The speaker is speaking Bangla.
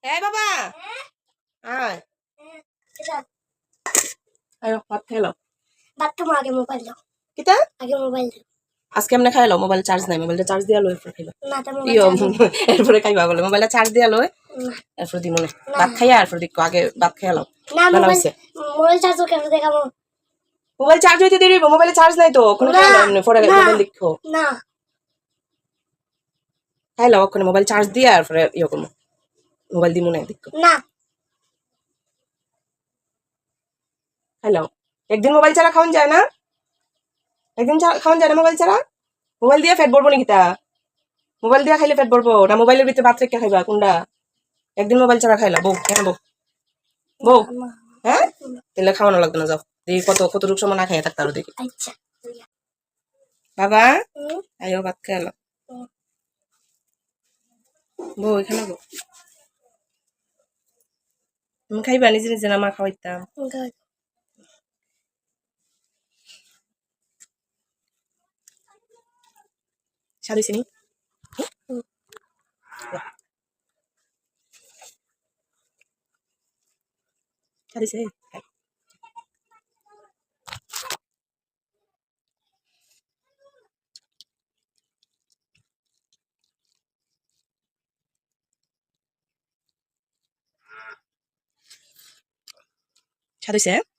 এই বাবা আয় আয় ভাত খেলো ভাত তোমার আগে মোবাইল দাও কিতা আগে মোবাইল দাও আজকে আমরা খাইলো মোবাইল চার্জ নাই মোবাইলটা চার্জ দিয়া লই এরপর খাইলো না তো ইয়ো মোবাইল এরপরে খাইবা বলে মোবাইলটা চার্জ দিয়া লই এরপর দি মনে ভাত খাইয়া এরপর দিকো আগে ভাত খাইলাম না মোবাইল চার্জ করে দেখাবো মোবাইল চার্জ হইতে দেরি মোবাইলে চার্জ নাই তো কোন খাইলো এমনি পরে মোবাইল দেখো না খাইলো ওখানে মোবাইল চার্জ দিয়া এরপরে ইয়ো করবো মোবাইল দিমু না দেখো না খাইলো একদিন মোবাইল ছাড়া খাওয়ান যায় না একদিন খাওয়ান যায় না মোবাইল ছাড়া মোবাইল দিয়ে পেট ভরবো নাকি তা মোবাইল দিয়ে খাইলে পেট ভরবো না মোবাইলের ভিতরে ভাত রেখে খাইবা কোনটা একদিন মোবাইল ছাড়া খাইলা বউ হ্যাঁ বউ হ্যাঁ তাহলে খাওয়ানো লাগবে না যাও দেখি কত রূপ সময় না খাইয়া থাকতে আরো দেখি আচ্ছা বাবা আয়ো ভাত খাইলো বউ এখানে বউ তুমি খাইবা নিজে নিজে না মা খাওয়াইতাম স্বাদ হয়েছে নি স্বাদ হয়েছে স্বাদ হয়েছে